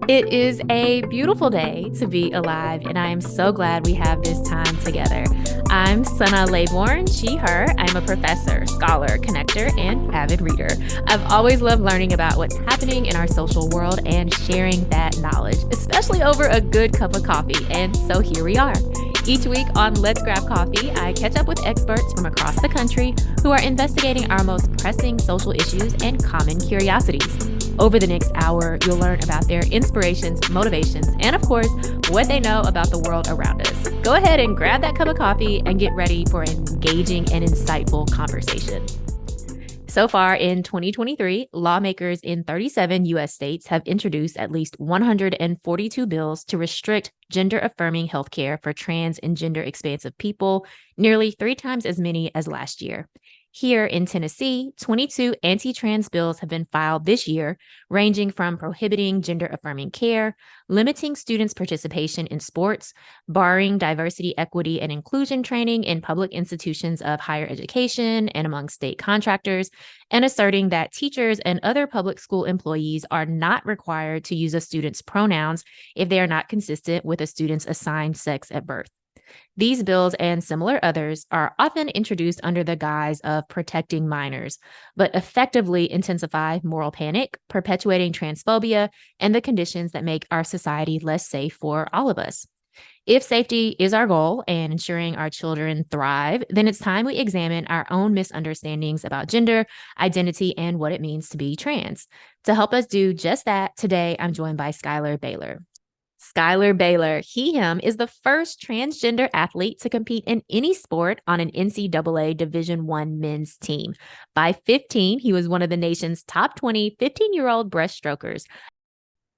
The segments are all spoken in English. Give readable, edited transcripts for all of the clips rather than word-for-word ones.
It is a beautiful day to be alive, and I am so glad we have this time together. I'm Sana Laybourne, she, her. I'm a professor, scholar, connector, and avid reader. I've always loved learning about what's happening in our social world and sharing that knowledge, especially over a good cup of coffee. And so here we are. Each week on Let's Grab Coffee, I catch up with experts from across the country who are investigating our most pressing social issues and common curiosities. Over the next hour, you'll learn about their inspirations, motivations, and of course, what they know about the world around us. Go ahead and grab that cup of coffee and get ready for an engaging and insightful conversation. So far in 2023, lawmakers in 37 U.S. states have introduced at least 142 bills to restrict gender-affirming healthcare for trans and gender-expansive people, nearly 3 times as many as last year. Here in Tennessee, 22 anti-trans bills have been filed this year, ranging from prohibiting gender-affirming care, limiting students' participation in sports, barring diversity, equity, and inclusion training in public institutions of higher education and among state contractors, and asserting that teachers and other public school employees are not required to use a student's pronouns if they are not consistent with a student's assigned sex at birth. These bills and similar others are often introduced under the guise of protecting minors, but effectively intensify moral panic, perpetuating transphobia, and the conditions that make our society less safe for all of us. If safety is our goal and ensuring our children thrive, then it's time we examine our own misunderstandings about gender, identity, and what it means to be trans. To help us do just that, today I'm joined by Schuyler Bailar. Schuyler Bailar, he, him, is the first transgender athlete to compete in any sport on an NCAA Division I men's team. By 15, he was one of the nation's top 20 15-year-old breaststrokers.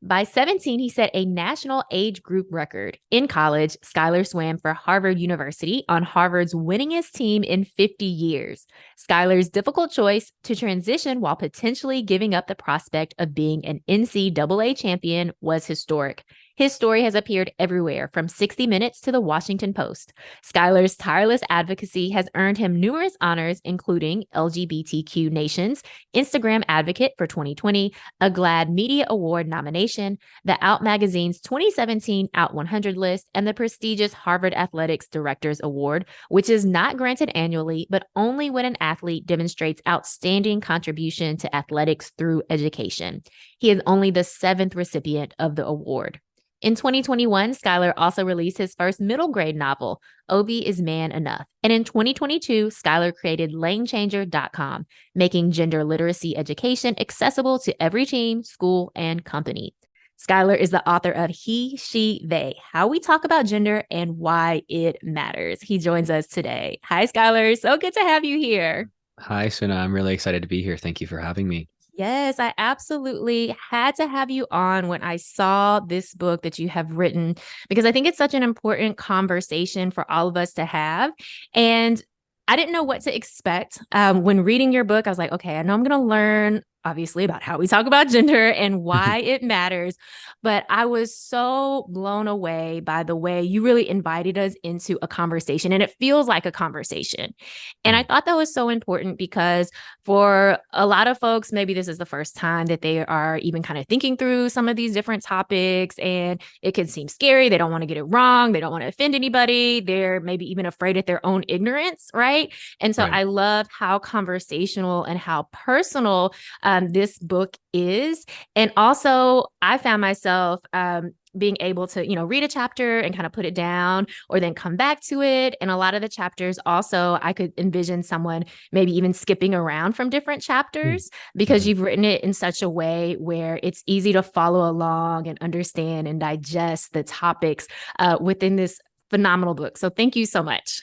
By 17, he set a national age group record. In college, Schuyler swam for Harvard University on Harvard's winningest team in 50 years. Schuyler's difficult choice to transition while potentially giving up the prospect of being an NCAA champion was historic. His story has appeared everywhere, from 60 Minutes to the Washington Post. Schuyler's tireless advocacy has earned him numerous honors, including LGBTQ Nation's Instagram Advocate for 2020, a GLAAD Media Award nomination, the Out Magazine's 2017 Out 100 list, and the prestigious Harvard Athletics Directors Award, which is not granted annually, but only when an athlete demonstrates outstanding contribution to athletics through education. He is only the 7th recipient of the award. In 2021, Schuyler also released his first middle grade novel, Obi Is Man Enough? And in 2022, Schuyler created LaneChanger.com, making gender literacy education accessible to every team, school, and company. Schuyler is the author of He, She, They, How We Talk About Gender and Why It Matters. He joins us today. Hi, Schuyler. So good to have you here. Hi, Suna. I'm really excited to be here. Thank you for having me. Yes, I absolutely had to have you on when I saw this book that you have written, because I think it's such an important conversation for all of us to have. And I didn't know what to expect when reading your book. I was like, okay, I know I'm going to learn, obviously, about how we talk about gender and why it matters. But I was so blown away by the way you really invited us into a conversation, and it feels like a conversation. And I thought that was so important because for a lot of folks, maybe this is the first time that they are even kind of thinking through some of these different topics, and it can seem scary. They don't want to get it wrong. They don't want to offend anybody. They're maybe even afraid at their own ignorance, right? And so I love how conversational and how personal this book is. And also, I found myself being able to, read a chapter and kind of put it down or then come back to it. And a lot of the chapters also, I could envision someone maybe even skipping around from different chapters because you've written it in such a way where it's easy to follow along and understand and digest the topics within this phenomenal book. So thank you so much.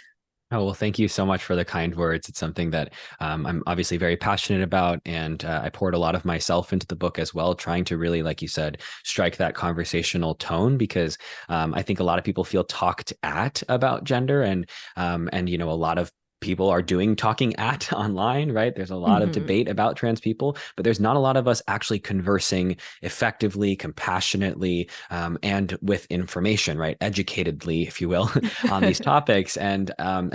Oh, well, thank you so much for the kind words. It's something that I'm obviously very passionate about. And I poured a lot of myself into the book as well, trying to really, like you said, strike that conversational tone, because I think a lot of people feel talked at about gender, and a lot of people are doing talking at online, right? There's a lot of debate about trans people, but there's not a lot of us actually conversing effectively, compassionately, and with information, right? Educatedly, if you will, on these topics. And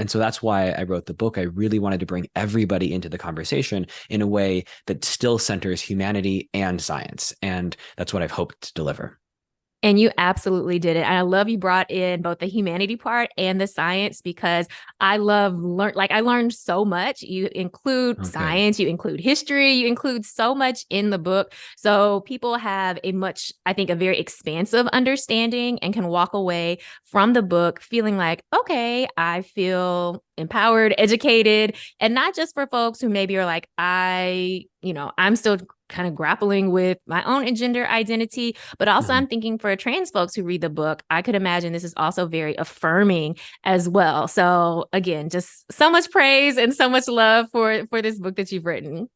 so that's why I wrote the book. I really wanted to bring everybody into the conversation in a way that still centers humanity and science. And that's what I've hoped to deliver. And you absolutely did it. And I love you brought in both the humanity part and the science because I love I learned so much. You include Oh, good. science, you include history, you include so much in the book. So people have I think, a very expansive understanding and can walk away from the book feeling like, okay, I feel empowered, educated, and not just for folks who maybe are like, I'm still kind of grappling with my own gender identity, but also Mhm. I'm thinking for trans folks who read the book, I could imagine this is also very affirming as well. So again, just so much praise and so much love for this book that you've written.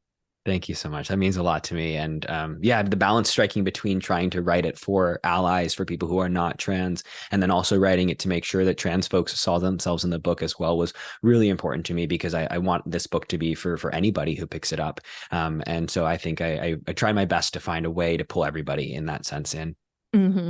Thank you so much. That means a lot to me. And yeah, the balance striking between trying to write it for allies, for people who are not trans, and then also writing it to make sure that trans folks saw themselves in the book as well was really important to me because I want this book to be for anybody who picks it up. And so I think I try my best to find a way to pull everybody in that sense in.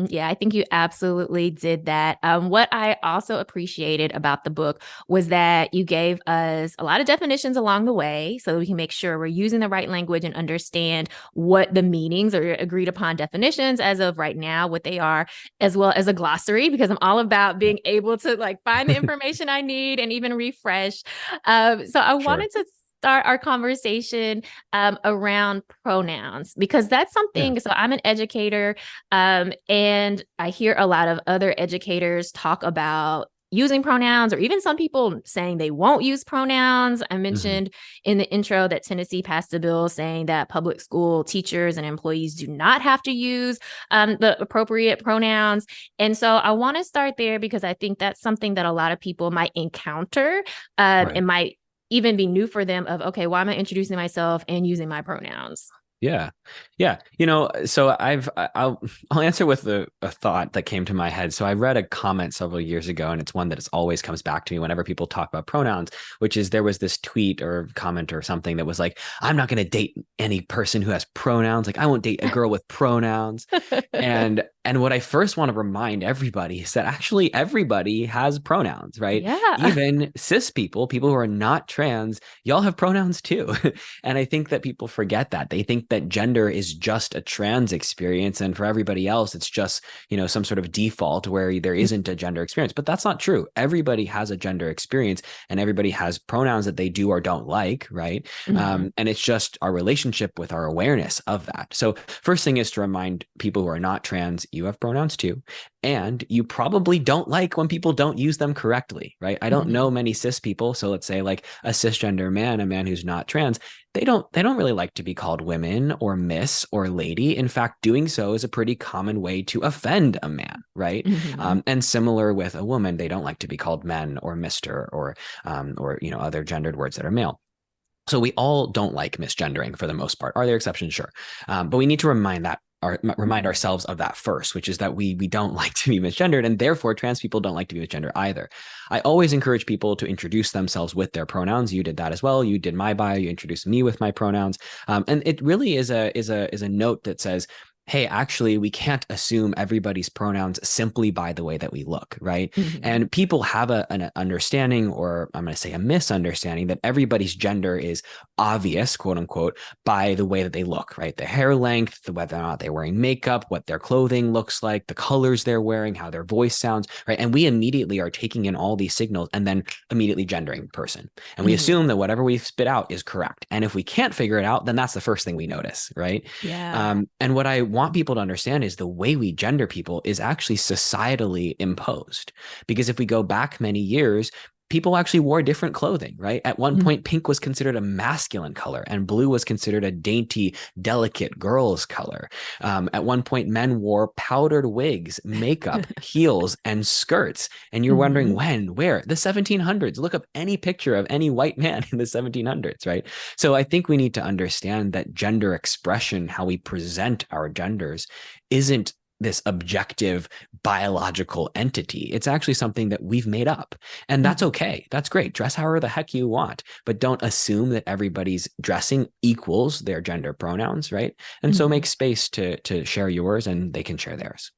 Yeah, I think you absolutely did that. What I also appreciated about the book was that you gave us a lot of definitions along the way so that we can make sure we're using the right language and understand what the meanings or agreed upon definitions as of right now, what they are, as well as a glossary, because I'm all about being able to like find the information I need and even refresh. So I Sure. wanted to start our conversation around pronouns because that's Yeah. something. So I'm an educator. And I hear a lot of other educators talk about using pronouns, or even some people saying they won't use pronouns. I Mhm. mentioned in the intro that Tennessee passed a bill saying that public school teachers and employees do not have to use the appropriate pronouns. And so I want to start there because I think that's something that a lot of people might encounter Right. and might even be new for them of, okay, why am I introducing myself and using my pronouns? Yeah. Yeah. So I'll answer with a thought that came to my head. So I read a comment several years ago, and it's one that always comes back to me whenever people talk about pronouns, which is there was this tweet or comment or something that was like, I'm not going to date any person who has pronouns. Like I won't date a girl with pronouns. And what I first want to remind everybody is that actually everybody has pronouns, right? Yeah. Even cis people who are not trans, y'all have pronouns too. And I think that people forget that. They think that gender is just a trans experience. And for everybody else, it's just, some sort of default where there isn't a gender experience. But that's not true. Everybody has a gender experience and everybody has pronouns that they do or don't like, right? Mhm. And it's just our relationship with our awareness of that. So, first thing is to remind people who are not trans, you have pronouns too. And you probably don't like when people don't use them correctly, right? I don't know Mhm. many cis people. So let's say like a cisgender man, a man who's not trans, they don't really like to be called women or miss or lady. In fact, doing so is a pretty common way to offend a man, right? Mhm. And similar with a woman, they don't like to be called men or mister or other gendered words that are male. So we all don't like misgendering for the most part. Are there exceptions? Sure, but we need to remind Mhm. ourselves of that first, which is that we don't like to be misgendered, and therefore trans people don't like to be misgendered either. I always encourage people to introduce themselves with their pronouns. You did that as well. You did my bio. You introduced me with my pronouns, and it really is a note that says, hey, actually, we can't assume everybody's pronouns simply by the way that we look, right? Mhm. And people have an understanding, or I'm going to say a misunderstanding, that everybody's gender is obvious, quote unquote, by the way that they look, right? The hair length, whether or not they're wearing makeup, what their clothing looks like, the colors they're wearing, how their voice sounds, right? And we immediately are taking in all these signals and then immediately gendering the person. And we Mhm. assume that whatever we spit out is correct. And if we can't figure it out, then that's the first thing we notice, right? Yeah. And what I want people to understand is the way we gender people is actually societally imposed. Because if we go back many years, people actually wore different clothing, right? At one Mhm. point, pink was considered a masculine color and blue was considered a dainty, delicate girl's color. At one point, men wore powdered wigs, makeup, heels, and skirts. And you're wondering Mhm. when, where? The 1700s. Look up any picture of any white man in the 1700s, right? So I think we need to understand that gender expression, how we present our genders, isn't this objective biological entity. It's actually something that we've made up. And that's Mhm. okay. That's great. Dress however the heck you want, but don't assume that everybody's dressing equals their gender pronouns, right? And so make Mhm. space to share yours and they can share theirs.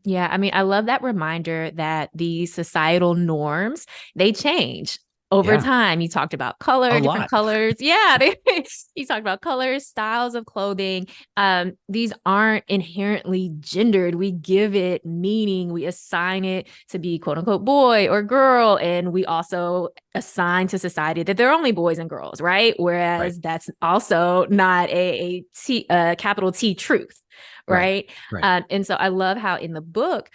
Yeah, I mean, I love that reminder that the societal norms, they change. over Yeah, time. You talked about a color, different lot. colors. Yeah. You talked about colors, styles of clothing. These aren't inherently gendered. We give it meaning. We assign it to be quote unquote boy or girl. And we also assign to society that they're only boys and girls, right? Right, Whereas that's also not a capital T truth, right, right? right. And so I love how in the book,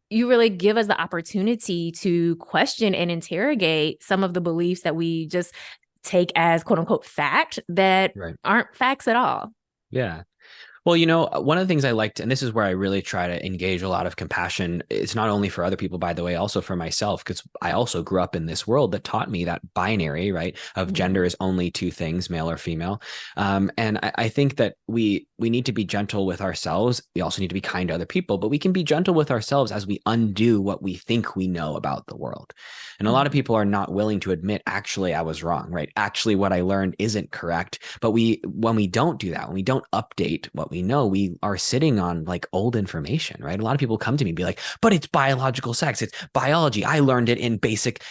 you really give us the opportunity to question and interrogate some of the beliefs that we just take as quote unquote fact that Right. aren't facts at all. Yeah. Well, one of the things I liked, and this is where I really try to engage a lot of compassion, it's not only for other people, by the way, also for myself, because I also grew up in this world that taught me that binary, right, of Mm-hmm. gender is only two things, male or female. And I think that we need to be gentle with ourselves. We also need to be kind to other people, but we can be gentle with ourselves as we undo what we think we know about the world. And a lot of Mm-hmm. people are not willing to admit, actually, I was wrong, right? Actually, what I learned isn't correct. But when we don't do that, when we don't update what we know, we are sitting on like old information, right? A lot of people come to me and be like, but it's biological sex, it's biology. I learned it in basic,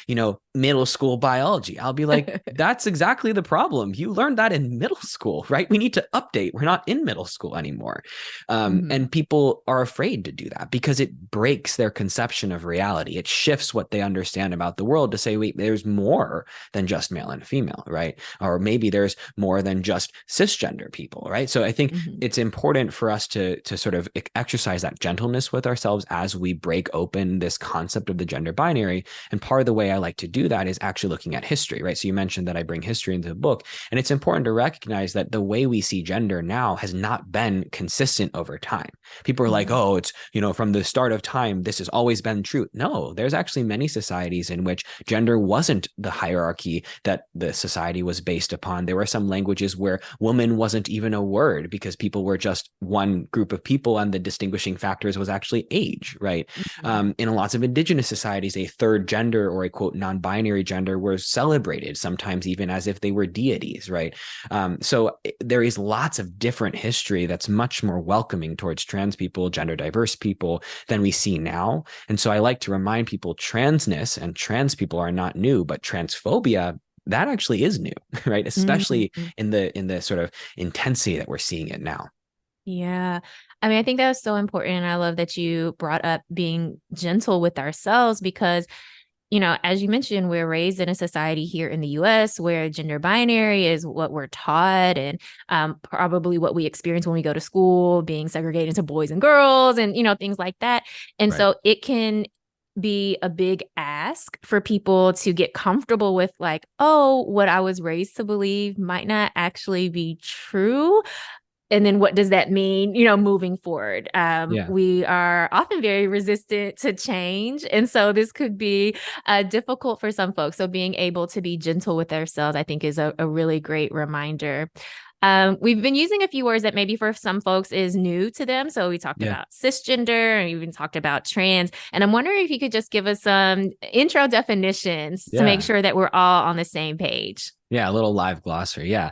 middle school biology. I'll be like, that's exactly the problem. You learned that in middle school, right? We need to update. We're not in middle school anymore. Mm-hmm. And people are afraid to do that because it breaks their conception of reality. It shifts what they understand about the world to say, wait, there's more than just male and female, right? Or maybe there's more than just cisgender people, right? So I think Mm-hmm. it's important for us to sort of exercise that gentleness with ourselves as we break open this concept of the gender binary. And part of the way I like to do that is actually looking at history, right? So you mentioned that I bring history into the book, and it's important to recognize that the way we see gender now has not been consistent over time. People are like, Mm-hmm. oh, it's, from the start of time, this has always been true. No, there's actually many societies in which gender wasn't the hierarchy that the society was based upon. There were some languages where woman wasn't even a word because people were just one group of people, and the distinguishing factors was actually age, right? Mm-hmm. In lots of indigenous societies, a third gender or a quote non-binary gender was celebrated, sometimes even as if they were deities, right? So there is lots of different history that's much more welcoming towards trans people, gender diverse people than we see now. And so I like to remind people transness and trans people are not new, but transphobia, that actually is new, right? Especially Mm-hmm. in the sort of intensity that we're seeing it now. Yeah. I mean, I think that was so important. And I love that you brought up being gentle with ourselves because, as you mentioned, we're raised in a society here in the US where gender binary is what we're taught and probably what we experience when we go to school, being segregated into boys and girls and, things like that. And Right. so it can be a big ask for people to get comfortable with like, oh, what I was raised to believe might not actually be true. And then what does that mean, moving forward? Yeah. We are often very resistant to change. And so this could be difficult for some folks. So being able to be gentle with ourselves, I think, is a really great reminder. We've been using a few words that maybe for some folks is new to them. So we talked Yeah. about cisgender and even talked about trans. And I'm wondering if you could just give us some intro definitions to make Yeah. sure that we're all on the same page. Yeah, a little live glossary. Yeah.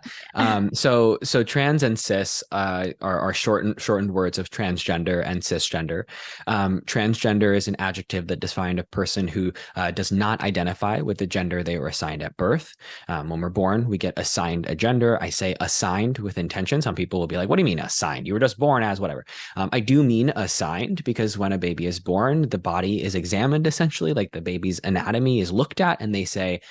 So trans and cis are shortened words of transgender and cisgender. Transgender is an adjective that defines a person who does not identify with the gender they were assigned at birth. When we're born, we get assigned a gender. I say assigned with intention. Some people will be like, "What do you mean assigned? You were just born as whatever." I do mean assigned because when a baby is born, the body is examined essentially, like the baby's anatomy is looked at, and they say,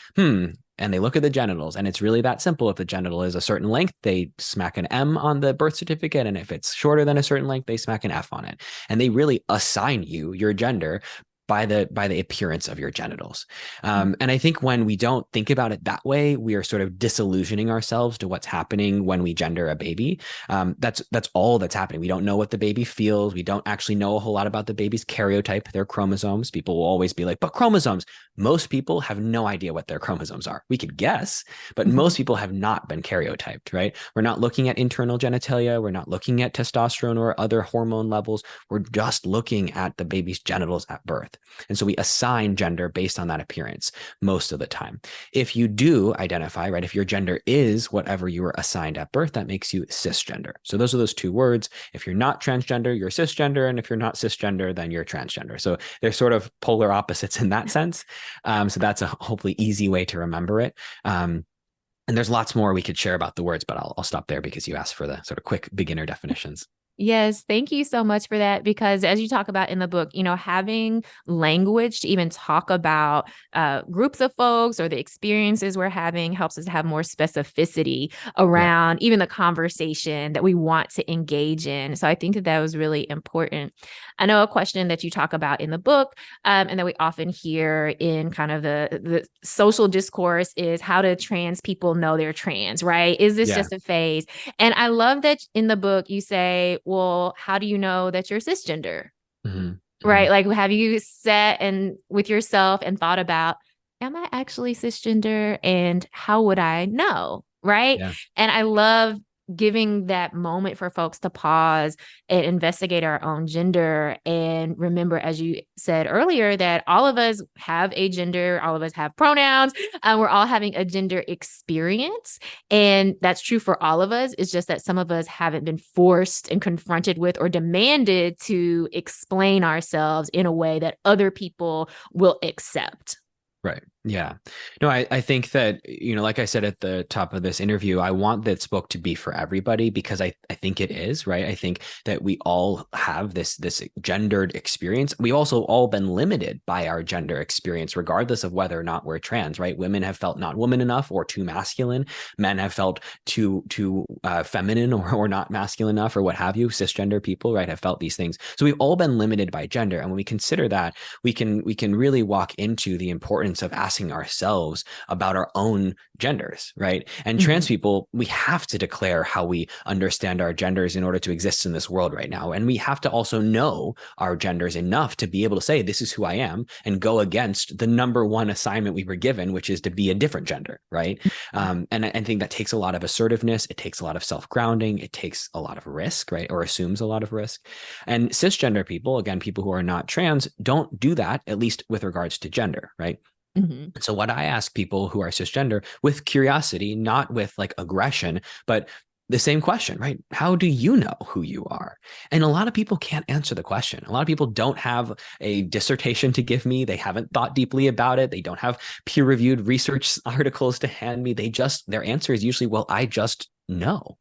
and they look at the genitals, and it's really that simple. If the genital is a certain length, they smack an M on the birth certificate, and if it's shorter than a certain length, they smack an F on it. And they really assign you your gender by the appearance of your genitals. And I think when we don't think about it that way, we are sort of disillusioning ourselves to what's happening when we gender a baby. That's all that's happening. We don't know what the baby feels. We don't actually know a whole lot about the baby's karyotype, their chromosomes. People will always be like, but chromosomes. Most people have no idea what their chromosomes are. We could guess, but most people have not been karyotyped, right? We're not looking at internal genitalia. We're not looking at testosterone or other hormone levels. We're just looking at the baby's genitals at birth. And so we assign gender based on that appearance most of the time. If you do identify, right, if your gender is whatever you were assigned at birth, that makes you cisgender. So those are those two words. If you're not transgender, you're cisgender. And if you're not cisgender, then you're transgender. So they're sort of polar opposites in that sense. So that's a hopefully easy way to remember it. And there's lots more we could share about the words, but I'll stop there because you asked for the sort of quick beginner definitions. Yes, thank you so much for that. Because as you talk about in the book, having language to even talk about groups of folks or the experiences we're having helps us to have more specificity around even the conversation that we want to engage in. So I think that was really important. I know a question that you talk about in the book and that we often hear in kind of the social discourse is how do trans people know they're trans, right? Is this just a phase? And I love that in the book you say, well, how do you know that you're cisgender? Mm-hmm. Right? Like, have you sat and with yourself and thought about, am I actually cisgender? And how would I know? Right. Yeah. And I love giving that moment for folks to pause and investigate our own gender and remember, as you said earlier, that all of us have a gender, all of us have pronouns, we're all having a gender experience. And that's true for all of us. It's just that some of us haven't been forced and confronted with or demanded to explain ourselves in a way that other people will accept. Right. Yeah. No, I think that, like I said at the top of this interview, I want this book to be for everybody because I think it is, right? I think that we all have this gendered experience. We've also all been limited by our gender experience, regardless of whether or not we're trans, right? Women have felt not woman enough or too masculine. Men have felt too feminine or not masculine enough or what have you. Cisgender people, right, have felt these things. So we've all been limited by gender. And when we consider that, we can really walk into the importance of asking ourselves about our own genders, right? And trans people, we have to declare how we understand our genders in order to exist in this world right now. And we have to also know our genders enough to be able to say, this is who I am, and go against the number one assignment we were given, which is to be a different gender, right? And I think that takes a lot of assertiveness. It takes a lot of self-grounding. It takes a lot of risk, right? Or assumes a lot of risk. And cisgender people, again, people who are not trans, don't do that, at least with regards to gender, right? So what I ask people who are cisgender with curiosity, not with like aggression, but the same question, right? How do you know who you are? And a lot of people can't answer the question. A lot of people don't have a dissertation to give me. They haven't thought deeply about it. They don't have peer-reviewed research articles to hand me. Their answer is usually, well, I just know.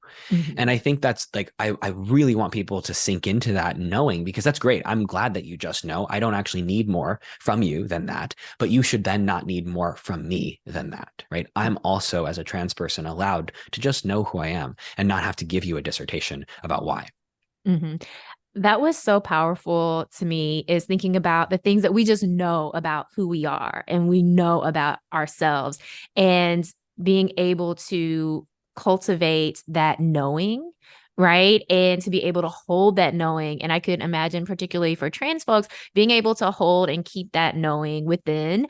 And I think that's like, I really want people to sink into that knowing, because that's great. I'm glad that you just know. I don't actually need more from you than that, but you should then not need more from me than that, right? I'm also, as a trans person, allowed to just know who I am and not have to give you a dissertation about why. That was so powerful to me, is thinking about the things that we just know about who we are and we know about ourselves, and being able to cultivate that knowing, right? And to be able to hold that knowing. And I could imagine, particularly for trans folks, being able to hold and keep that knowing within,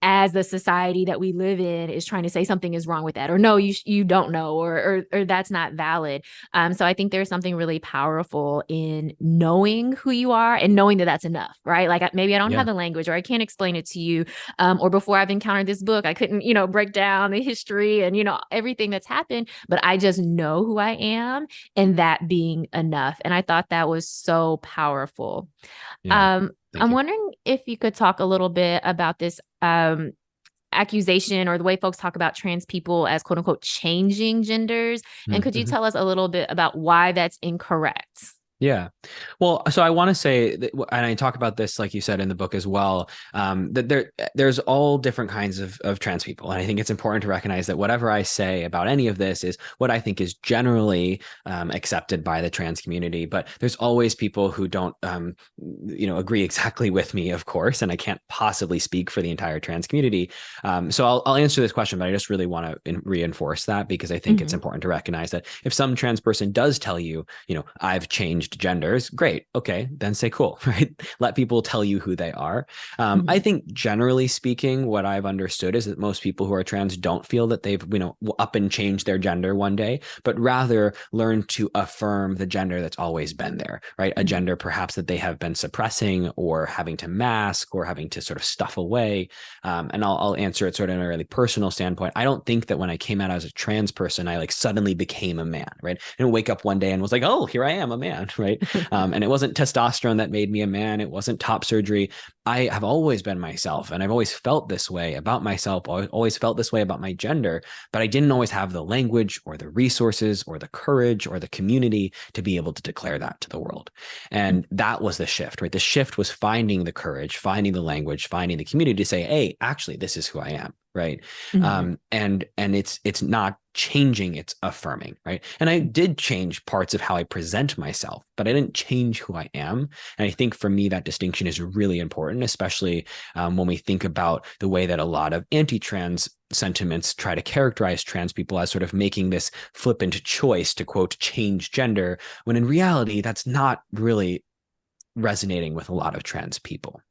as the society that we live in is trying to say something is wrong with that, or no, you don't know, or that's not valid. So I think there's something really powerful in knowing who you are and knowing that that's enough, right? Like maybe I don't have the language, or I can't explain it to you, or before I've encountered this book, I couldn't, break down the history and, everything that's happened, but I just know who I am, and that being enough. And I thought that was so powerful. I'm wondering if you could talk a little bit about this accusation, or the way folks talk about trans people as quote unquote changing genders. And could you tell us a little bit about why that's incorrect? Yeah. Well, so I want to say that, and I talk about this, like you said, in the book as well, that there's all different kinds of trans people. And I think it's important to recognize that whatever I say about any of this is what I think is generally accepted by the trans community. But there's always people who don't, agree exactly with me, of course, and I can't possibly speak for the entire trans community. So I'll answer this question, but I just really want to reinforce that, because I think it's important to recognize that if some trans person does tell you, I've changed changed genders. Great. Okay. Then say cool, right? Let people tell you who they are. I think generally speaking, what I've understood is that most people who are trans don't feel that they've, up and changed their gender one day, but rather learn to affirm the gender that's always been there, right? A gender perhaps that they have been suppressing or having to mask or having to sort of stuff away. And I'll answer it sort of in a really personal standpoint. I don't think that when I came out as a trans person, I like suddenly became a man, right? I didn't wake up one day and was like, oh, here I am, a man, right? And it wasn't testosterone that made me a man. It wasn't top surgery. I have always been myself, and I've always felt this way about myself, always felt this way about my gender, but I didn't always have the language or the resources or the courage or the community to be able to declare that to the world. And that was the shift, right? The shift was finding the courage, finding the language, finding the community to say, hey, actually, this is who I am, right? And it's not changing, it's affirming, right? And I did change parts of how I present myself, but I didn't change who I am. And I think for me, that distinction is really important, especially when we think about the way that a lot of anti-trans sentiments try to characterize trans people as sort of making this flippant choice to, quote, change gender, when in reality, that's not really resonating with a lot of trans people.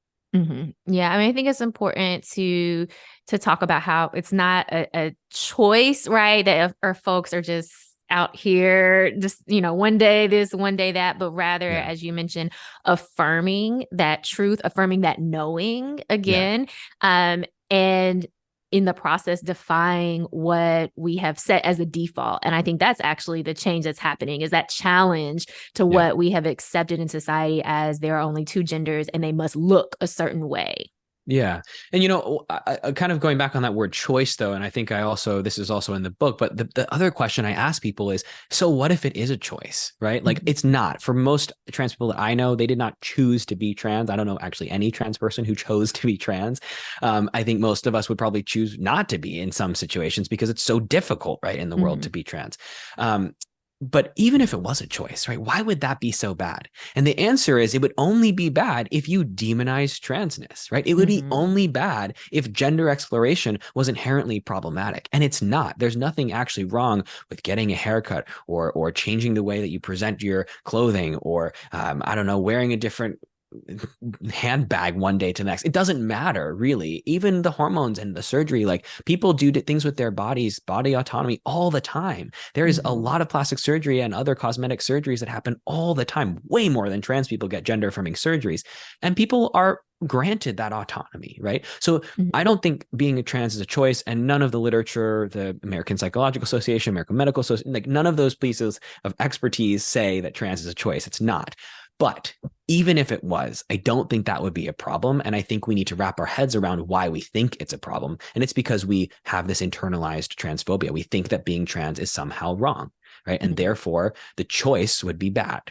Yeah, I mean, I think it's important to talk about how it's not a choice, right? That our folks are just out here, just, one day this, one day that, but rather, as you mentioned, affirming that truth, affirming that knowing again, and in the process defying what we have set as a default. And I think that's actually the change that's happening, is that challenge to what we have accepted in society as there are only two genders and they must look a certain way. Yeah. And, I kind of going back on that word choice, though, and I think this is also in the book, but the other question I ask people is, so what if it is a choice, right? Like it's not. For most trans people that I know, they did not choose to be trans. I don't know actually any trans person who chose to be trans. I think most of us would probably choose not to be in some situations because it's so difficult, right, in the world to be trans. But even if it was a choice, right, why would that be so bad? And the answer is it would only be bad if you demonize transness, right? It would be only bad if gender exploration was inherently problematic. And it's not. There's nothing actually wrong with getting a haircut or changing the way that you present your clothing or, I don't know, wearing a different handbag one day to the next. It doesn't matter, really. Even the hormones and the surgery, like people do things with their bodies, body autonomy all the time. There is a lot of plastic surgery and other cosmetic surgeries that happen all the time, way more than trans people get gender affirming surgeries. And people are granted that autonomy, right? So I don't think being a trans is a choice, and none of the literature, the American Psychological Association, American Medical Association, like none of those pieces of expertise say that trans is a choice. It's not. But even if it was, I don't think that would be a problem. And I think we need to wrap our heads around why we think it's a problem. And it's because we have this internalized transphobia. We think that being trans is somehow wrong, right? And therefore, the choice would be bad.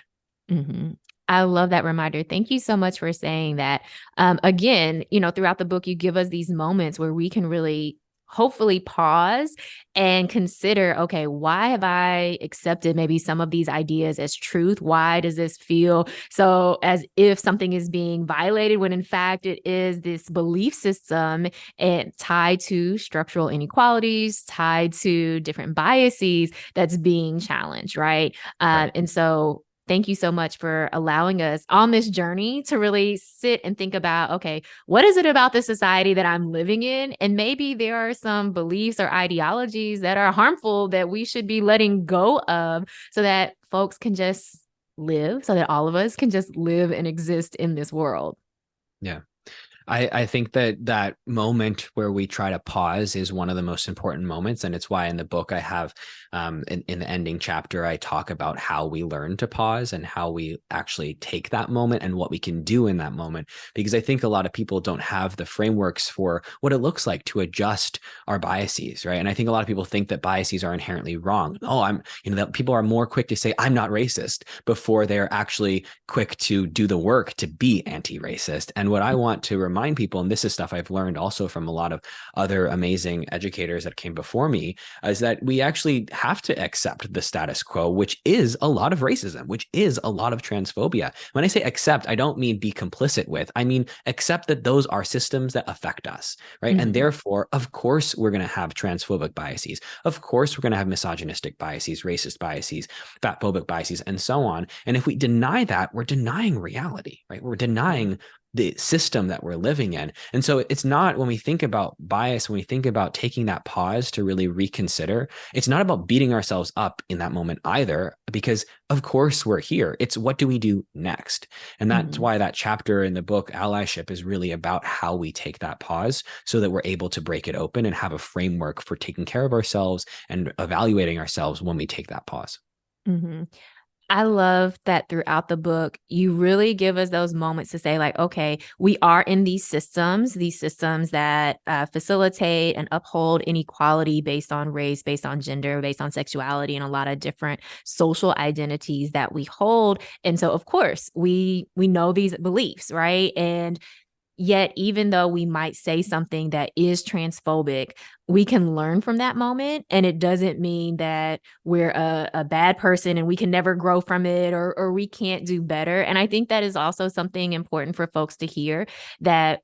I love that reminder. Thank you so much for saying that. Again, throughout the book, you give us these moments where we can really hopefully pause and consider, okay, why have I accepted maybe some of these ideas as truth? Why does this feel so as if something is being violated when in fact it is this belief system and tied to structural inequalities, tied to different biases that's being challenged, right? And so thank you so much for allowing us on this journey to really sit and think about, okay, what is it about the society that I'm living in? And maybe there are some beliefs or ideologies that are harmful that we should be letting go of so that folks can just live, so that all of us can just live and exist in this world. Yeah. I think that moment where we try to pause is one of the most important moments. And it's why in the book I have, in the ending chapter, I talk about how we learn to pause and how we actually take that moment and what we can do in that moment. Because I think a lot of people don't have the frameworks for what it looks like to adjust our biases, right? And I think a lot of people think that biases are inherently wrong. Oh, that people are more quick to say, I'm not racist before they're actually quick to do the work to be anti-racist. And what I want to remind remind people, and this is stuff I've learned also from a lot of other amazing educators that came before me, is that we actually have to accept the status quo, which is a lot of racism, which is a lot of transphobia. When I say accept, I don't mean be complicit with, I mean accept that those are systems that affect us, right? And Mhm. therefore, of course, we're going to have transphobic biases. Of course, we're going to have misogynistic biases, racist biases, fatphobic biases, and so on. And if we deny that, we're denying reality, right? We're denying the system that we're living in. And so it's not, when we think about bias, when we think about taking that pause to really reconsider, it's not about beating ourselves up in that moment either, because of course we're here. It's what do we do next? And that's Mhm. why that chapter in the book, Allyship, is really about how we take that pause so that we're able to break it open and have a framework for taking care of ourselves and evaluating ourselves when we take that pause. Mhm. I love that throughout the book, you really give us those moments to say, like, okay, we are in these systems that facilitate and uphold inequality based on race, based on gender, based on sexuality, and a lot of different social identities that we hold. And so, of course, we know these beliefs, right? And yet, even though we might say something that is transphobic, we can learn from that moment. And it doesn't mean that we're a bad person and we can never grow from it, or we can't do better. And I think that is also something important for folks to hear, that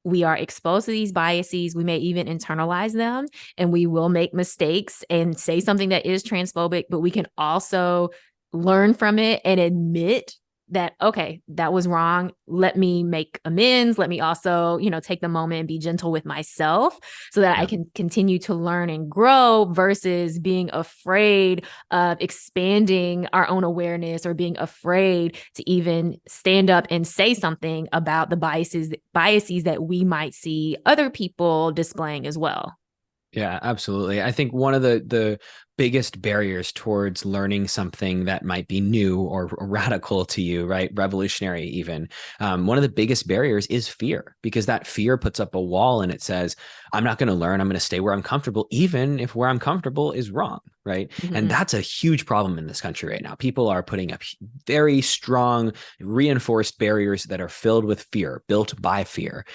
we are exposed to these biases. We may even internalize them, and we will make mistakes and say something that is transphobic, but we can also learn from it and admit that, okay, that was wrong. Let me make amends. Let me also, take the moment and be gentle with myself so that I Yeah. can continue to learn and grow, versus being afraid of expanding our own awareness, or being afraid to even stand up and say something about the biases that we might see other people displaying as well. Yeah, absolutely. I think one of the biggest barriers towards learning something that might be new or radical to you, right? Revolutionary, even. One of the biggest barriers is fear, because that fear puts up a wall and it says, I'm not going to learn. I'm going to stay where I'm comfortable, even if where I'm comfortable is wrong, right? And Mhm. that's a huge problem in this country right now. People are putting up very strong, reinforced barriers that are filled with fear, built by fear.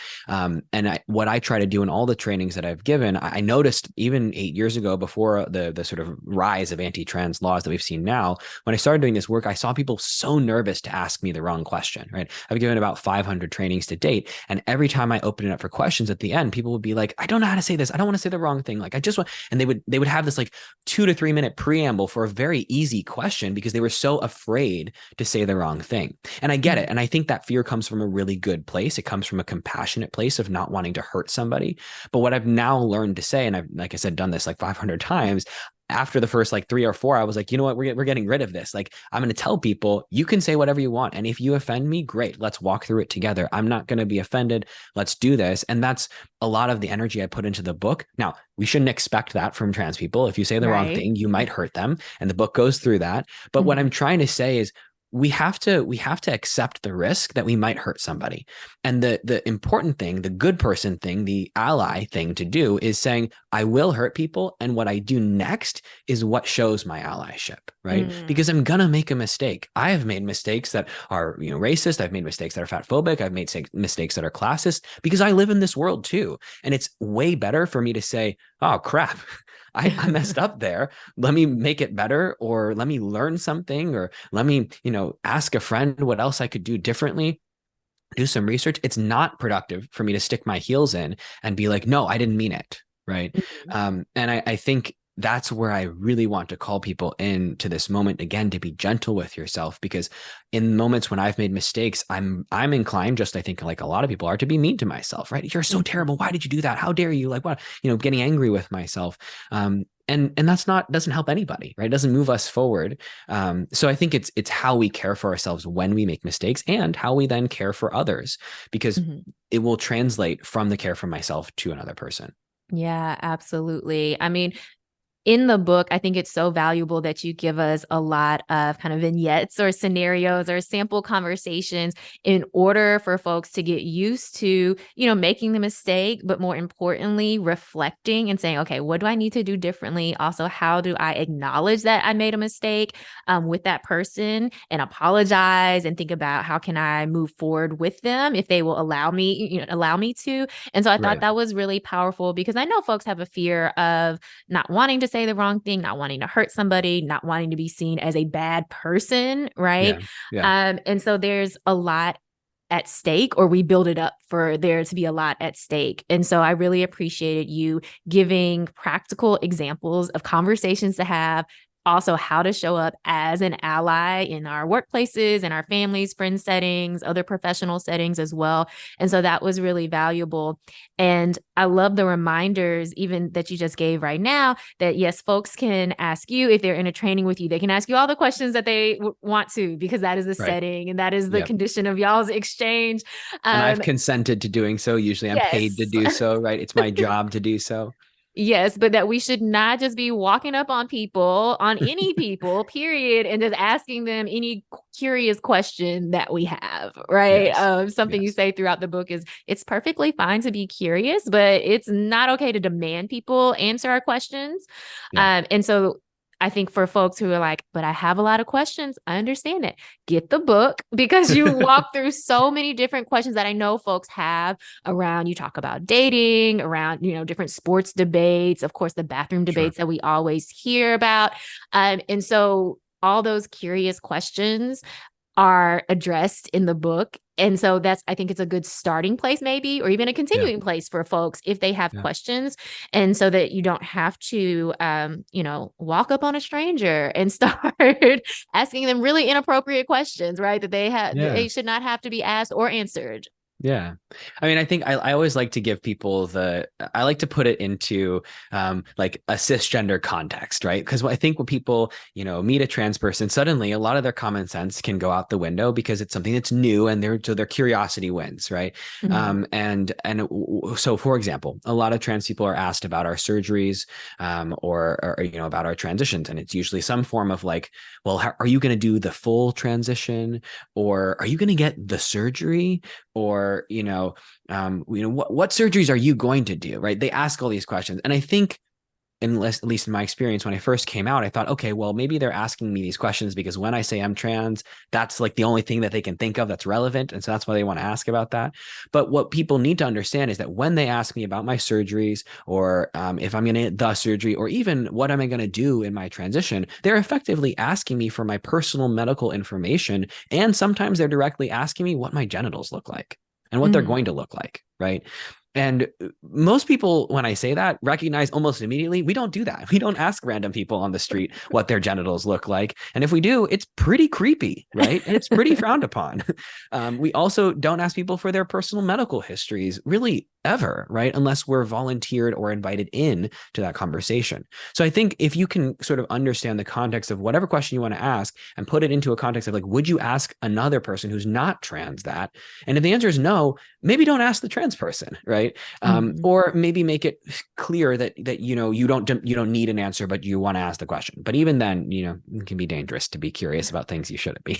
What I try to do in all the trainings that I've given, I noticed even 8 years ago, before the sort of rise of anti-trans laws that we've seen now, when I started doing this work, I saw people so nervous to ask me the wrong question, right? I've given about 500 trainings to date. And every time I open it up for questions at the end, people would be like, I don't know how to say this. I don't want to say the wrong thing. Like, I just want, and they would have this like 2 to 3 minute preamble for a very easy question because they were so afraid to say the wrong thing. And I get it. Mhm. And I think that fear comes from a really good place. It comes from a compassionate place of not wanting to hurt somebody. But what I've now learned to say, and I've, like I said, done this like 500 times, after the first like 3 or 4, I was like, you know what, we're getting rid of this. Like, I'm going to tell people, you can say whatever you want. And if you offend me, great, let's walk through it together. I'm not going to be offended. Let's do this. And that's a lot of the energy I put into the book. Now, we shouldn't expect that from trans people. If you say the wrong Right. thing, you might hurt them. And the book goes through that. But what Mhm. I'm trying to say is, we have to accept the risk that we might hurt somebody. And the important thing, the good person thing, the ally thing to do is saying, I will hurt people, and what I do next is what shows my allyship, right? Because Mm. I'm gonna make a mistake. I have made mistakes that are, racist. I've made mistakes that are fatphobic. I've made mistakes that are classist, because I live in this world too. And it's way better for me to say, oh crap, I messed up there. Let me make it better, or let me learn something, or let me, ask a friend what else I could do differently, do some research. It's not productive for me to stick my heels in and be like, no, I didn't mean it. Right. Mhm. And I think that's where I really want to call people into this moment again, to be gentle with yourself, because in moments when I've made mistakes, I'm inclined, just I think like a lot of people are, to be mean to myself, right? You're so Mhm. terrible. Why did you do that? How dare you? Like, what, getting angry with myself. And that's not, doesn't help anybody, right? It doesn't move us forward. So I think it's how we care for ourselves when we make mistakes, and how we then care for others, because Mhm. it will translate from the care for myself to another person. Yeah, absolutely. I mean, in the book, I think it's so valuable that you give us a lot of kind of vignettes or scenarios or sample conversations in order for folks to get used to, making the mistake, but more importantly, reflecting and saying, okay, what do I need to do differently? Also, how do I acknowledge that I made a mistake with that person and apologize and think about how can I move forward with them if they will allow me to. And so I thought Right. that was really powerful because I know folks have a fear of not wanting to say the wrong thing, not wanting to hurt somebody, not wanting to be seen as a bad person, right? Yeah. Yeah. And so there's a lot at stake, or we build it up for there to be a lot at stake. And so I really appreciated you giving practical examples of conversations to have, also how to show up as an ally in our workplaces, in our families, friend settings, other professional settings as well. And so that was really valuable. And I love the reminders, even that you just gave right now, that yes, folks can ask you if they're in a training with you, they can ask you all the questions that they want to, because that is the Right. setting and that is the Yep. condition of y'all's exchange. And I've Um, consented to doing so. Usually I'm paid to yes. do so, right? It's my job to do so. Yes, but that we should not just be walking up on people, on any people, period, and just asking them any curious question that we have, right? Yes. Something you Yes. say throughout the book is it's perfectly fine to be curious, but it's not okay to demand people answer our questions. Yeah. And so I think for folks who are like, but I have a lot of questions, I understand it. Get the book because you walk through so many different questions that I know folks have around. You talk about dating, around, different sports debates, of course, the bathroom Sure. debates that we always hear about. And so all those curious questions are addressed in the book. And so I think it's a good starting place, maybe, or even a Yeah. continuing place for folks if they have Yeah. questions. And so that you don't have to, walk up on a stranger and start asking them really inappropriate questions, right? That Yeah. they should not have to be asked or answered. Yeah. I mean, I think I always like to give people I like to put it into like a cisgender context, right? Because I think when people, meet a trans person, suddenly a lot of their common sense can go out the window because it's something that's new and so their curiosity wins, right? Mhm. So for example, a lot of trans people are asked about our surgeries or about our transitions. And it's usually some form of like, well, are you going to do the full transition or are you going to get the surgery? Or what surgeries are you going to do, right? They ask all these questions, and I think, at least in my experience, when I first came out, I thought, okay, well, maybe they're asking me these questions because when I say I'm trans, that's like the only thing that they can think of that's relevant, and so that's why they want to ask about that. But what people need to understand is that when they ask me about my surgeries, or if I'm going to get the surgery, or even what am I going to do in my transition, they're effectively asking me for my personal medical information, and sometimes they're directly asking me what my genitals look like and what they're Mhm. going to look like, right? And most people, when I say that, recognize almost immediately we don't do that. We don't ask random people on the street what their genitals look like. And if we do, it's pretty creepy, right? And it's pretty frowned upon. We also don't ask people for their personal medical histories, really ever, right? Unless we're volunteered or invited in to that conversation. So I think if you can sort of understand the context of whatever question you want to ask and put it into a context of like, would you ask another person who's not trans that? And if the answer is no, maybe don't ask the trans person, right? Mhm. Or maybe make it clear that you don't need an answer, but you want to ask the question. But even then, it can be dangerous to be curious about things you shouldn't be.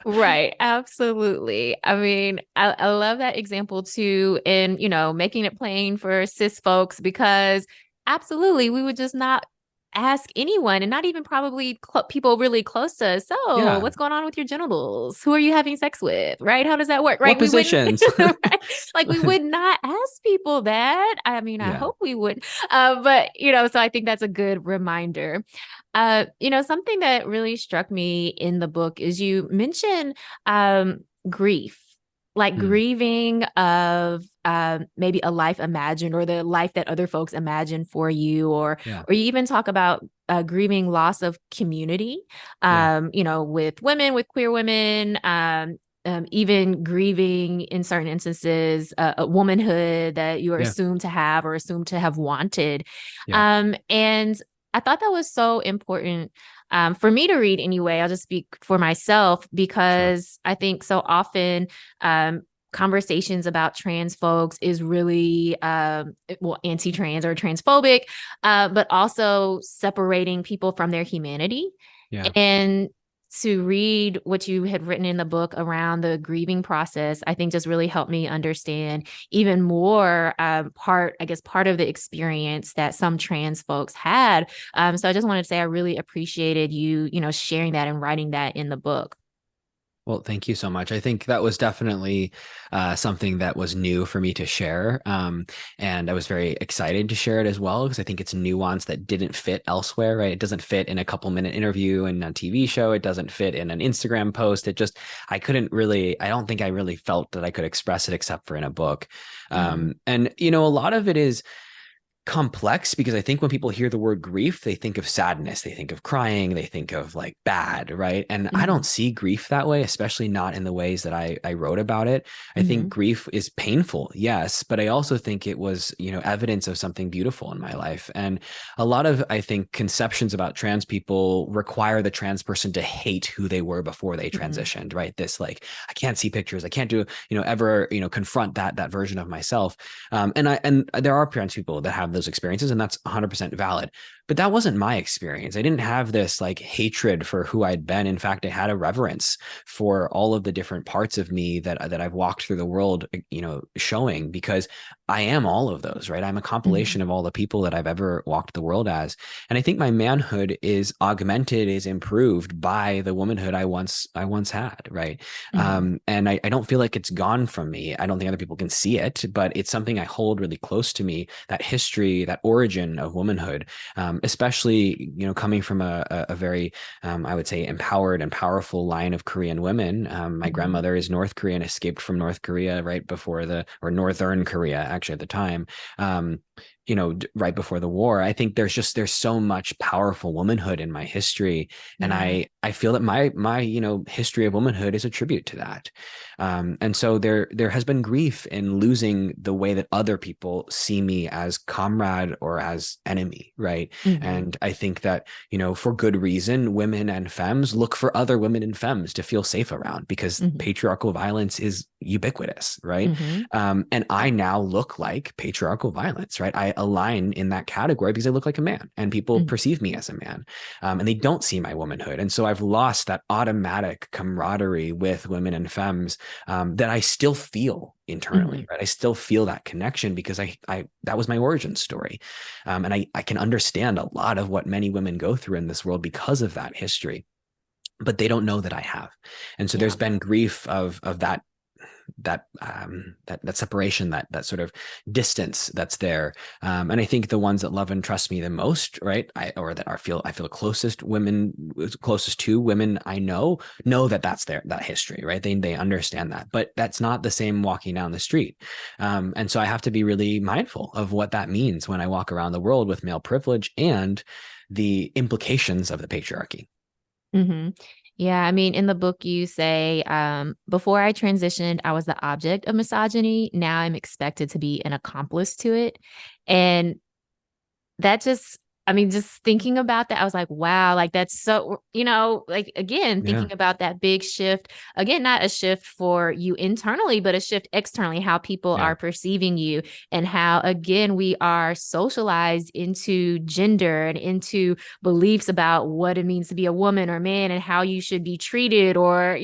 Right. Absolutely. I mean, I love that example too. And, making it plain for cis folks, because absolutely, we would just not ask anyone, and not even probably people really close to us. So, Yeah. what's going on with your genitals? Who are you having sex with? Right? How does that work? What Right? We wouldn't, positions? right? Like, we would not ask people that. I mean, I Yeah. hope we would. But, so I think that's a good reminder. Something that really struck me in the book is you mentioned grief, like Mm, grieving of maybe a life imagined, or the life that other folks imagined for you, yeah. or you even talk about grieving loss of community, Yeah. with women, with queer women. Even grieving in certain instances, a womanhood that you are Yeah. assumed to have or assumed to have wanted. Yeah. And I thought that was so important for me to read anyway. I'll just speak for myself Sure. because I think so often conversations about trans folks is really well, anti-trans or transphobic, but also separating people from their humanity. Yeah. And to read what you had written in the book around the grieving process, I think just really helped me understand even more part of the experience that some trans folks had. So I just wanted to say I really appreciated you, sharing that and writing that in the book. Well, thank you so much. I think that was definitely something that was new for me to share. And I was very excited to share it as well, because I think it's nuance that didn't fit elsewhere, right? It doesn't fit in a couple-minute interview in a TV show. It doesn't fit in an Instagram post. I don't think I really felt that I could express it except for in a book. Mm-hmm. And, a lot of it is complex, because I think when people hear the word grief, they think of sadness, they think of crying, they think of like bad, right? And I Mm-hmm. don't see grief that way, especially not in the ways that I wrote about it. I Mm-hmm. think grief is painful, yes, but I also think it was, evidence of something beautiful in my life. And a lot of, I think, conceptions about trans people require the trans person to hate who they were before they Mm-hmm. transitioned, right? This like, I can't see pictures, I can't do, ever, confront that version of myself. And there are trans people that have those experiences, and that's 100% valid. But that wasn't my experience. I didn't have this like hatred for who I'd been. In fact, I had a reverence for all of the different parts of me that I've walked through the world, showing, because I am all of those, right? I'm a Mm-hmm. compilation of all the people that I've ever walked the world as. And I think my manhood is augmented, is improved by the womanhood I once had, right? Mm-hmm. And I don't feel like it's gone from me. I don't think other people can see it, but it's something I hold really close to me, that history, that origin of womanhood, especially, coming from a very, I would say, empowered and powerful line of Korean women. My Mm-hmm. grandmother is North Korean, escaped from North Korea right before or Northern Korea, actually, at the time. Um, right before the war. I think there's so much powerful womanhood in my history, and Yeah. I feel that my history of womanhood is a tribute to that. And so there has been grief in losing the way that other people see me as comrade or as enemy, right? Mm-hmm. And I think that, for good reason, women and femmes look for other women and femmes to feel safe around, because Mm-hmm. patriarchal violence is ubiquitous, right? Mm-hmm. And I now look like patriarchal violence, right? I align in that category because I look like a man, and people Mm-hmm. perceive me as a man, and they don't see my womanhood. And so I've lost that automatic camaraderie with women and femmes, that I still feel Mm-hmm. internally, right? I still feel that connection, because I that was my origin story. And I can understand a lot of what many women go through in this world because of that history, but they don't know that I have. And so there's Yeah. been grief of that separation, that sort of distance that's there. And I think the ones that love and trust me the most, right, I feel closest to women I know that that's that history, right? They understand that, but that's not the same walking down the street. And so I have to be really mindful of what that means when I walk around the world with male privilege and the implications of the patriarchy. Mm-hmm. Yeah, I mean, in the book, you say, before I transitioned, I was the object of misogyny. Now I'm expected to be an accomplice to it. And that just, I mean, just thinking about that, I was like, wow, like that's so, like again, Yeah, thinking about that big shift, again, not a shift for you internally, but a shift externally, how people yeah, are perceiving you, and how, again, we are socialized into gender and into beliefs about what it means to be a woman or man and how you should be treated, or,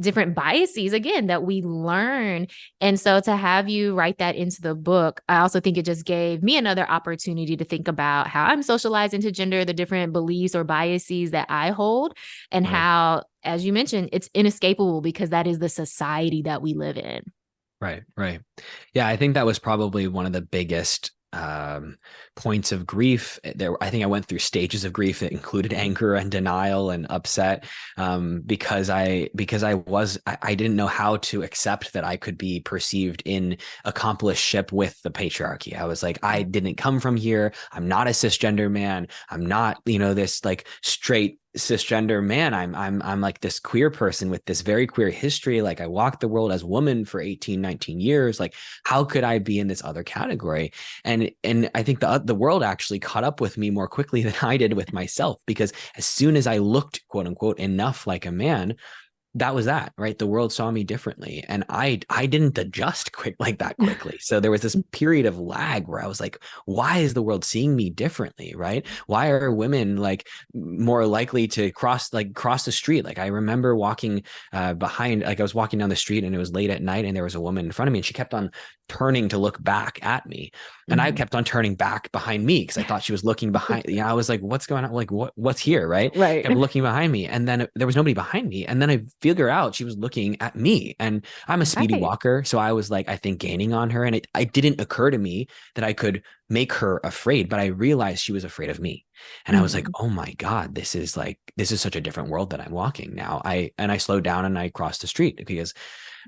different biases, again, that we learn. And so to have you write that into the book, I also think it just gave me another opportunity to think about how I'm socialized into gender, the different beliefs or biases that I hold, and right. how, as you mentioned, it's inescapable because that is the society that we live in. Right, right. Yeah, I think that was probably one of the biggest points of grief. I think I went through stages of grief that included anger and denial and upset, because I didn't know how to accept that I could be perceived in accompliship with the patriarchy. I was like, I didn't come from here. I'm not a cisgender man. I'm not, this like straight cisgender man. I'm like this queer person with this very queer history. Like I walked the world as woman for 18, 19 years. Like how could I be in this other category? And I think the world actually caught up with me more quickly than I did with myself, because as soon as I looked, quote unquote, enough like a man, that was that, right? The world saw me differently, and I didn't adjust that quickly. So there was this period of lag where I was like, why is the world seeing me differently, right? Why are women like more likely to cross the street? Like I remember walking behind, like I was walking down the street and it was late at night and there was a woman in front of me and she kept on turning to look back at me. And I Mhm. kept on turning back behind me because I thought she was looking behind. You know, I was like, what's going on? Like, what's here? Right. Right. Kept looking behind me. And then there was nobody behind me. And then I figure out she was looking at me. And I'm a speedy Right. walker. So I was like, I think gaining on her. And it didn't occur to me that I could make her afraid, but I realized she was afraid of me. And I was like, Mhm. oh my God, this is such a different world that I'm walking now. I slowed down and I crossed the street because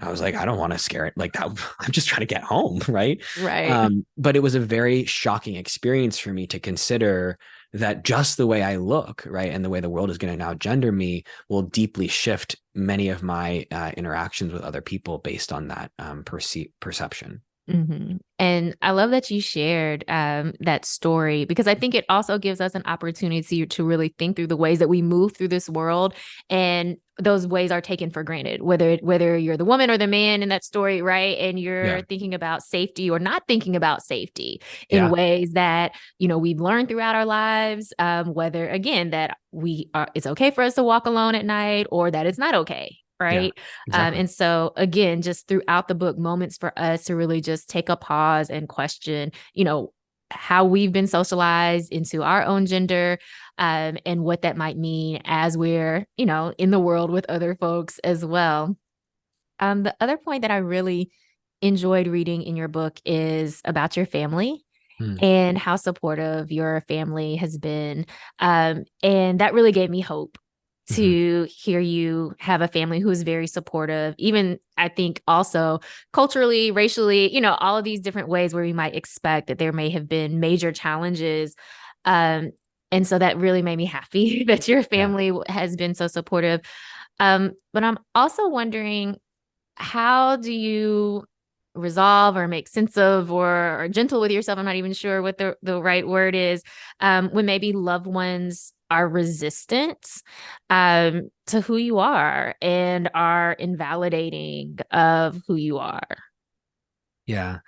I was like, I don't want to scare it like that. I'm just trying to get home. Right. Right. But it was a very shocking experience for me to consider that just the way I look, right, and the way the world is going to now gender me will deeply shift many of my interactions with other people based on that perception. And I love that you shared that story because I think it also gives us an opportunity to really think through the ways that we move through this world, and those ways are taken for granted. Whether you're the woman or the man in that story, right? And you're Yeah. thinking about safety or not thinking about safety in Yeah. ways that we've learned throughout our lives. Whether again that it's okay for us to walk alone at night, or that it's not okay, Yeah. right? Exactly. And so, again, just throughout the book, moments for us to really just take a pause and question, how we've been socialized into our own gender, and what that might mean as we're, in the world with other folks as well. The other point that I really enjoyed reading in your book is about your family Mm. and how supportive your family has been. And that really gave me hope Hmm. to hear you have a family who is very supportive, even I think also culturally, racially, all of these different ways where we might expect that there may have been major challenges. Um, and so that really made me happy that your Yeah. family has been so supportive. But I'm also wondering, how do you resolve or make sense of or gentle with yourself? I'm not even sure what the right word is. When maybe loved ones are resistant to who you are and are invalidating of who you are. Yeah.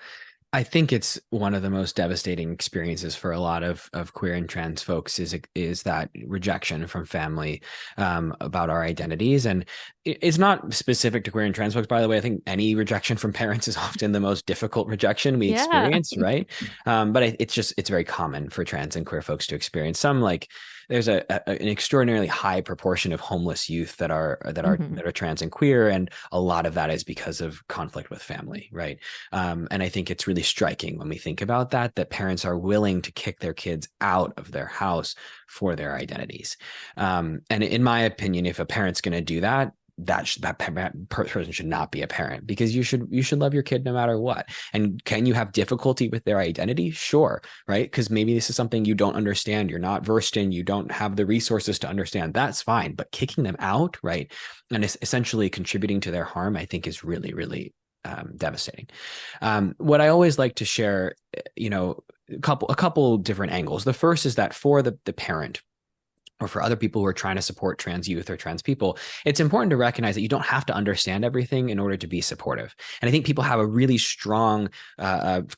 I think it's one of the most devastating experiences for a lot of queer and trans folks is that rejection from family about our identities, and it's not specific to queer and trans folks. By the way, I think any rejection from parents is often the most difficult rejection we Yeah. experience, right? But it's very common for trans and queer folks to experience some like. There's an extraordinarily high proportion of homeless youth Hmm. that are trans and queer, and a lot of that is because of conflict with family, right? And I think it's really striking when we think about that parents are willing to kick their kids out of their house for their identities. And in my opinion, if a parent's going to do that, person should not be a parent, because you should love your kid no matter what. And can you have difficulty with their identity? Sure, right? Because maybe this is something you don't understand, you're not versed in, you don't have the resources to understand. That's fine, but kicking them out, right, and essentially contributing to their harm, I think is really, really devastating. What I always like to share, a couple different angles. The first is that for the parent, or for other people who are trying to support trans youth or trans people, it's important to recognize that you don't have to understand everything in order to be supportive. And I think people have a really strong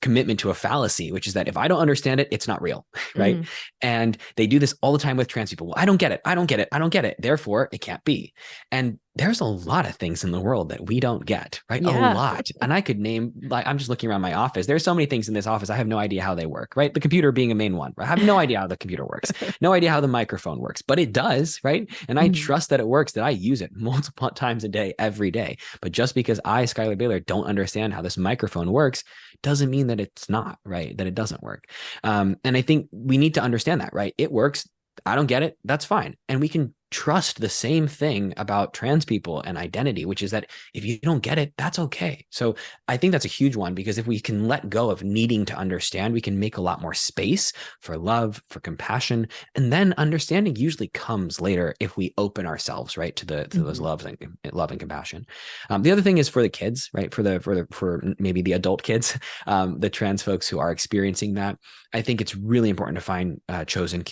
commitment to a fallacy, which is that if I don't understand it, it's not real, right? Hmm. And they do this all the time with trans people. Well, I don't get it. I don't get it. I don't get it. Therefore, it can't be. And there's a lot of things in the world that we don't get, right? A Yeah. lot. And I could name, like, I'm just looking around my office. There's so many things in this office. I have no idea how they work, right? The computer being a main one. Right? I have no idea how the computer works, no idea how the microphone works, but it does, right? And I Hmm. trust that it works, that I use it multiple times a day, every day. But just because I, Schuyler Bailar, don't understand how this microphone works doesn't mean that it's not, right? That it doesn't work. And I think we need to understand that, right? It works. I don't get it. That's fine. And we can trust the same thing about trans people and identity, which is that if you don't get it, that's okay. So I think that's a huge one, because if we can let go of needing to understand, we can make a lot more space for love, for compassion, and then understanding usually comes later if we open ourselves, right, to those Hmm. loves and love and compassion. The other thing is for the kids, right, for maybe the adult kids, the trans folks who are experiencing that. I think it's really important to find chosen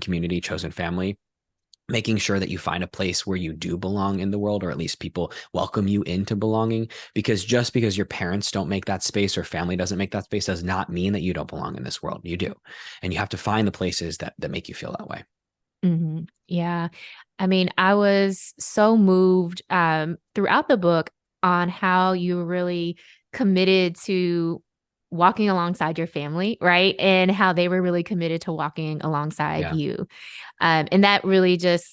community, chosen family, making sure that you find a place where you do belong in the world, or at least people welcome you into belonging. Because just because your parents don't make that space or family doesn't make that space does not mean that you don't belong in this world. You do. And you have to find the places that make you feel that way. Yeah. I mean, I was so moved throughout the book on how you were really committed to walking alongside your family, right? And how they were really committed to walking alongside Yeah. you. And that really just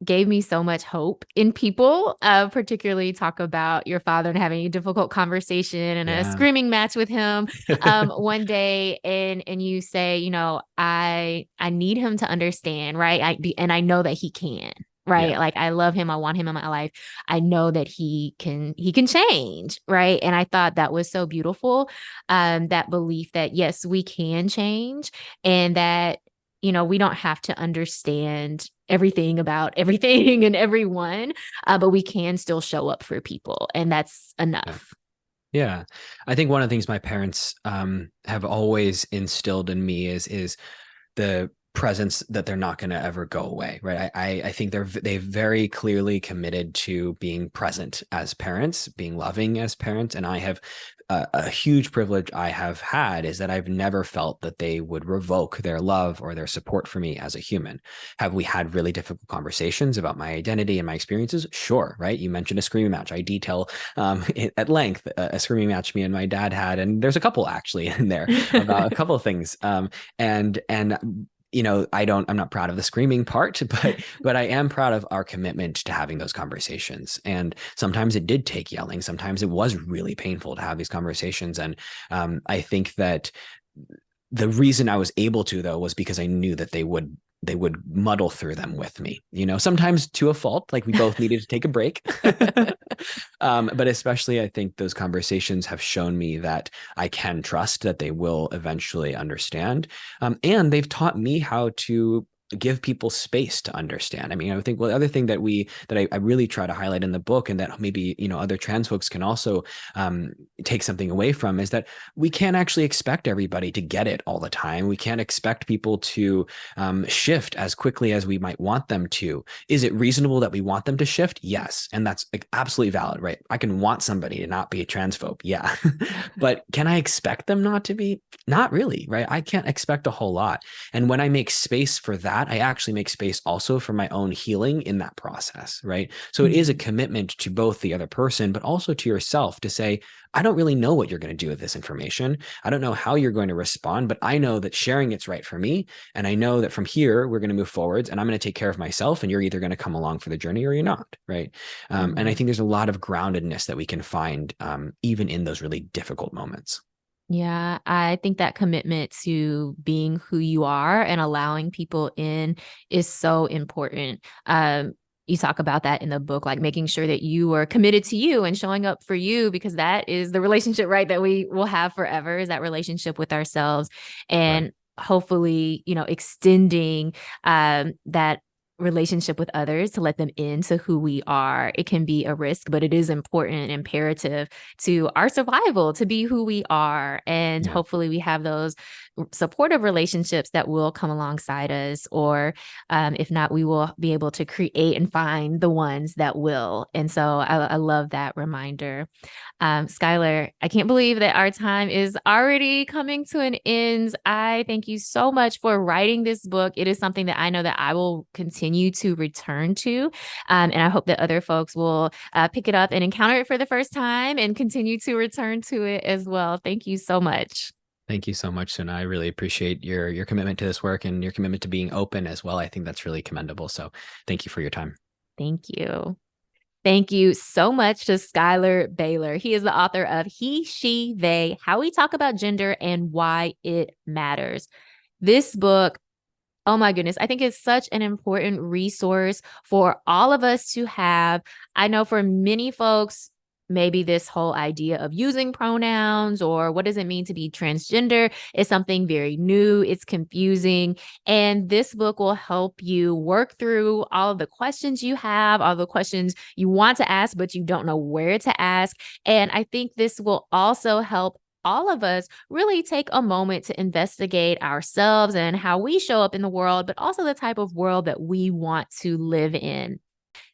gave me so much hope in people, particularly talk about your father and having a difficult conversation and a Yeah. screaming match with him one day. And you say, I need him to understand, right? And I know that he can. Right. Yeah. Like I love him. I want him in my life. I know that he can change. Right. And I thought that was so beautiful. That belief that yes, we can change and that we don't have to understand everything about everything and everyone, but we can still show up for people. And that's Yeah. enough. Yeah. I think one of the things my parents have always instilled in me is the presence that they're not going to ever go away, right? I think they've very clearly committed to being present as parents, being loving as parents, and I have a huge privilege I have had is that I've never felt that they would revoke their love or their support for me as a human. Have we had really difficult conversations about my identity and my experiences? Sure, right? You mentioned a screaming match. I detail at length a screaming match me and my dad had, and there's a couple actually in there about a couple of things. And I'm not proud of the screaming part, but I am proud of our commitment to having those conversations. And sometimes it did take yelling. Sometimes it was really painful to have these conversations. And I think that the reason I was able to, though, was because I knew that they would muddle through them with me, sometimes to a fault, like we both needed to take a break. But especially, I think those conversations have shown me that I can trust that they will eventually understand. And they've taught me how to give people space to understand. I mean, I think the other thing that I really try to highlight in the book, and that maybe other trans folks can also take something away from, is that we can't actually expect everybody to get it all the time. We can't expect people to shift as quickly as we might want them to. Is it reasonable that we want them to shift? Yes, and that's absolutely valid, right? I can want somebody to not be a transphobe, yeah, but can I expect them not to be? Not really, right? I can't expect a whole lot. And when I make space for that, I actually make space also for my own healing in that process, right? So it is a commitment to both the other person, but also to yourself to say, I don't really know what you're going to do with this information. I don't know how you're going to respond, but I know that sharing it's right for me. And I know that from here, we're going to move forwards and I'm going to take care of myself. And you're either going to come along for the journey or you're not, right? And I think there's a lot of groundedness that we can find even in those really difficult moments. Yeah, I think that commitment to being who you are and allowing people in is so important. You talk about that in the book, like making sure that you are committed to you and showing up for you, because that is the relationship, right, that we will have forever, is that relationship with ourselves. Right. And hopefully, extending that relationship with others to let them into who we are. It can be a risk, but it is important and imperative to our survival to be who we are. And Yeah. hopefully we have those supportive relationships that will come alongside us, or if not, we will be able to create and find the ones that will. And so I love that reminder. Schuyler, I can't believe that our time is already coming to an end. I thank you so much for writing this book. It is something that I know that I will continue to return to. And I hope that other folks will pick it up and encounter it for the first time and continue to return to it as well. Thank you so much. Thank you so much, Suna. I really appreciate your commitment to this work and your commitment to being open as well. I think that's really commendable. So thank you for your time. Thank you. Thank you so much to Schuyler Bailar. He is the author of He, She, They, How We Talk About Gender and Why It Matters. This book, oh my goodness, I think it's such an important resource for all of us to have. I know for many folks, maybe this whole idea of using pronouns or what does it mean to be transgender is something very new. It's confusing. And this book will help you work through all of the questions you have, all the questions you want to ask, but you don't know where to ask. And I think this will also help all of us really take a moment to investigate ourselves and how we show up in the world, but also the type of world that we want to live in.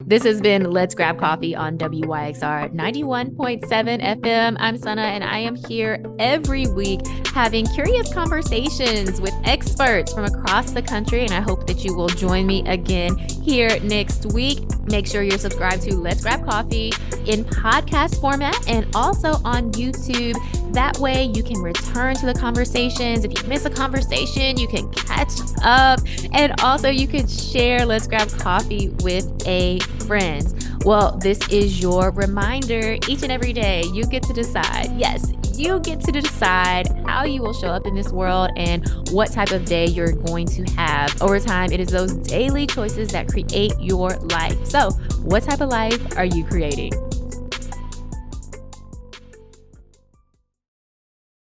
This has been Let's Grab Coffee on WYXR 91.7 FM. I'm Sana, and I am here every week having curious conversations with experts from across the country, and I hope that you will join me again here next week. Make sure you're subscribed to Let's Grab Coffee in podcast format and also on YouTube. That way you can return to the conversations. If you miss a conversation, you can catch up, and also you can share Let's Grab Coffee with a friend. Well, this is your reminder each and every day. You get to decide. Yes, you get to decide how you will show up in this world and what type of day you're going to have. Over time, it is those daily choices that create your life. So, what type of life are you creating?